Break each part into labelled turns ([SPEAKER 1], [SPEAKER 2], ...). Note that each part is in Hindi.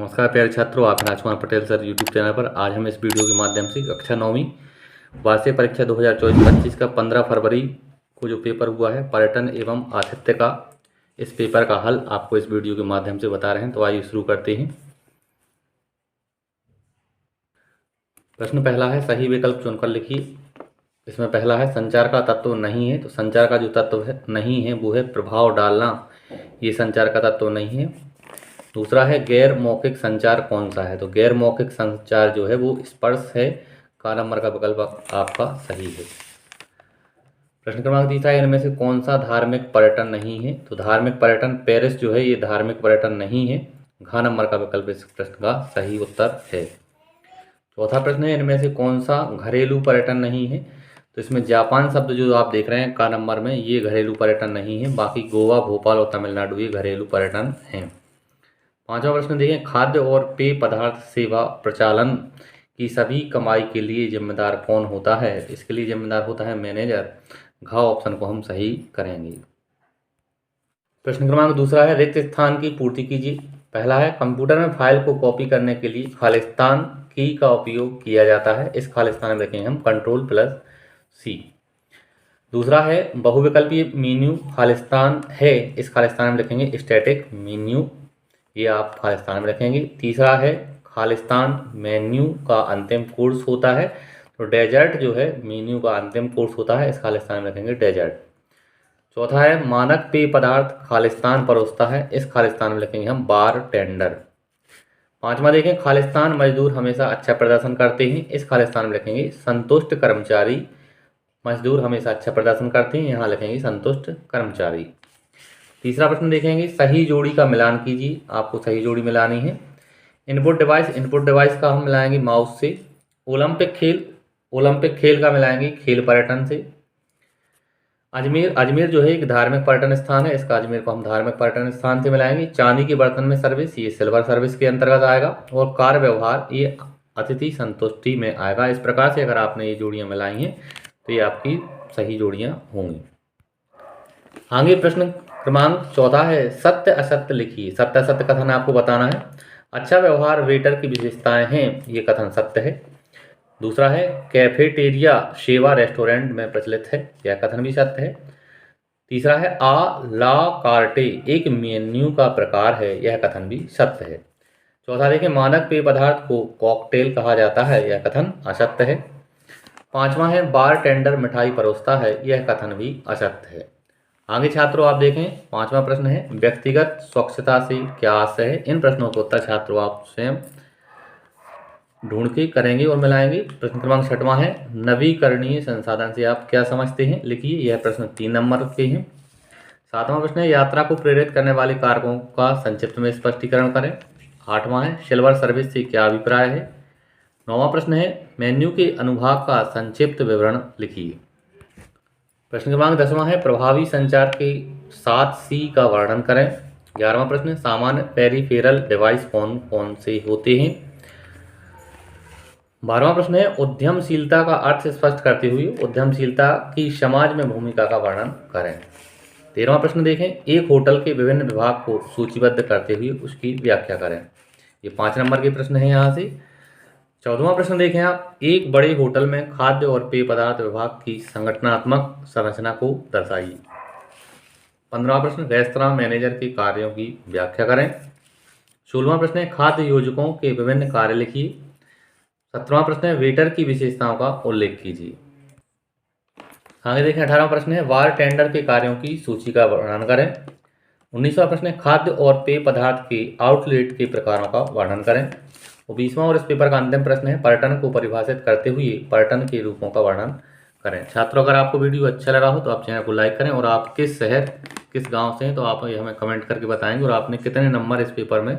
[SPEAKER 1] नमस्कार प्यारे छात्रों, आप Rajkumar Patel sir YouTube channel पर। आज हम इस वीडियो के माध्यम से कक्षा 9वीं वार्षिक परीक्षा 2024-25 का 15 फरवरी को जो पेपर हुआ है पर्यटन एवं आतिथ्य का, इस पेपर का हल आपको इस वीडियो के माध्यम से बता रहे हैं। तो आइए शुरू करते हैं। प्रश्न पहला है, सही विकल्प चुनकर लिखिए। इसमें पहला है संचार का तत्व नहीं है, तो संचार का जो तत्व है नहीं है वो है प्रभाव डालना, ये संचार का तत्व नहीं है। दूसरा है गैर मौखिक संचार कौन सा है, तो गैर मौखिक संचार जो है वो स्पर्श है। का नंबर का विकल्प आपका सही है। प्रश्न क्रमांक तीसरा है, इनमें से कौन सा धार्मिक पर्यटन नहीं है, तो धार्मिक पर्यटन पेरिस जो है ये धार्मिक पर्यटन नहीं है। घ नंबर का विकल्प इस प्रश्न का सही उत्तर है। चौथा प्रश्न है, इनमें से कौन सा घरेलू पर्यटन नहीं है, तो इसमें जापान शब्द जो आप देख रहे हैं का नंबर में, ये घरेलू पर्यटन नहीं है। बाकी गोवा, भोपाल और तमिलनाडु ये घरेलू पर्यटन हैं। पांचवा प्रश्न देखें, खाद्य और पेय पदार्थ सेवा प्रचालन की सभी कमाई के लिए जिम्मेदार कौन होता है, इसके लिए जिम्मेदार होता है मैनेजर। घ ऑप्शन को हम सही करेंगे। प्रश्न क्रमांक दूसरा है, रिक्त स्थान की पूर्ति कीजिए। पहला है, कंप्यूटर में फाइल को कॉपी करने के लिए खालिस्तान की का उपयोग किया जाता है। इस खालिस्तान में लिखेंगे हम Ctrl+C। दूसरा है, बहुविकल्पीय मेन्यू खालिस्तान है। इस खालिस्तान में लिखेंगे स्टैटिक मेन्यू, ये आप खालिस्तान में रखेंगे। तीसरा है, खालिस्तान मेन्यू का अंतिम कोर्स होता है, तो डेजर्ट जो है मेन्यू का अंतिम कोर्स होता है। इस खालिस्तान में रखेंगे डेजर्ट। चौथा है, मानक पेय पदार्थ खालिस्तान परोसता है। इस खालिस्तान में लिखेंगे हम बार टेंडर। पांचवा देखें, खालिस्तान मजदूर हमेशा अच्छा प्रदर्शन करते हैं। इस खालिस्तान में लिखेंगे संतुष्ट कर्मचारी। मजदूर हमेशा अच्छा प्रदर्शन करते हैं, यहाँ लिखेंगे संतुष्ट कर्मचारी। तीसरा प्रश्न देखेंगे, सही जोड़ी का मिलान कीजिए। आपको सही जोड़ी मिलानी है। इनपुट डिवाइस का हम मिलाएंगे माउस से। ओलंपिक खेल का मिलाएंगे खेल पर्यटन से। अजमेर जो है एक धार्मिक पर्यटन स्थान है, इसका अजमेर को हम धार्मिक पर्यटन स्थान से मिलाएंगे। चांदी के बर्तन में सर्विस, ये सिल्वर सर्विस के अंतर्गत आएगा। और कार्य व्यवहार, ये अतिथि संतुष्टि में आएगा। इस प्रकार से अगर आपने ये जोड़ियाँ मिलाई हैं तो ये आपकी सही जोड़ियाँ होंगी। आगे प्रश्न क्रमांक 14 है, सत्य असत्य लिखिए। सत्य असत्य कथन आपको बताना है। अच्छा व्यवहार वेटर की विशेषताएं हैं, ये कथन सत्य है। दूसरा है, कैफेटेरिया सेवा रेस्टोरेंट में प्रचलित है, यह कथन भी सत्य है। तीसरा है, आ ला कार्टे एक मेन्यू का प्रकार है, यह कथन भी सत्य है। चौथा देखिए, मानक पेय पदार्थ को कॉकटेल कहा जाता है, यह कथन असत्य है। पांचवा है, बार टेंडर मिठाई परोसता है, यह कथन भी असत्य है। आगे छात्रों आप देखें, पांचवा प्रश्न है, व्यक्तिगत स्वच्छता से क्या आशय है। इन प्रश्नों को उत्तर छात्रों आप स्वयं ढूंढ के करेंगे और मिलाएंगे। प्रश्न क्रमांक 6वां है, नवीकरणीय संसाधन से आप क्या समझते हैं, लिखिए। यह प्रश्न 3 नंबर के हैं। 7वां प्रश्न है, यात्रा को प्रेरित करने वाले कारकों का संक्षिप्त में स्पष्टीकरण करें। 8वां है, सिल्वर सर्विस से क्या अभिप्राय है। 9वां प्रश्न है, मेन्यू के अनुभाग का संक्षिप्त विवरण लिखिए। प्रश्न क्रमांक 10वां है, प्रभावी संचार के 7 C का वर्णन करें। 11वां प्रश्न, सामान्य पेरिफेरल डिवाइस कौन कौन से होते हैं। 12वां प्रश्न है, उद्यमशीलता का अर्थ स्पष्ट करते हुए उद्यमशीलता की समाज में भूमिका का वर्णन करें। 13वां प्रश्न देखें, एक होटल के विभिन्न विभाग को सूचीबद्ध करते हुए उसकी व्याख्या करें। ये 5 नंबर के प्रश्न है यहाँ से। 14वां प्रश्न देखें आप, एक बड़े होटल में खाद्य और पेय पदार्थ विभाग की संगठनात्मक संरचना को दर्शाइए। 15वां प्रश्न, रेस्तरां मैनेजर के कार्यों की व्याख्या करें। 16वां प्रश्न है, खाद्य योजकों के विभिन्न कार्य लिखिए। 17वां प्रश्न है, वेटर की विशेषताओं का उल्लेख कीजिए। आगे देखें, 18वां प्रश्न है, बार टेंडर के कार्यों की सूची का वर्णन करें। 19वां प्रश्न है, खाद्य और पेय पदार्थ के आउटलेट के प्रकारों का वर्णन करें। 20वां और इस पेपर का अंतिम प्रश्न है, पर्यटन को परिभाषित करते हुए पर्यटन के रूपों का वर्णन करें। छात्रों, अगर आपको वीडियो अच्छा लगा हो तो आप चैनल को लाइक करें, और आप किस शहर किस गांव से हैं तो आप हमें कमेंट करके बताएंगे, और आपने कितने नंबर इस पेपर में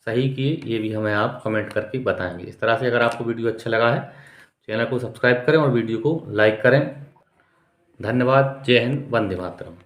[SPEAKER 1] सही किए ये भी हमें आप कमेंट करके बताएंगे। इस तरह से अगर आपको वीडियो अच्छा लगा है चैनल को सब्सक्राइब करें और वीडियो को लाइक करें। धन्यवाद। जय हिंद, वंदे मातरम।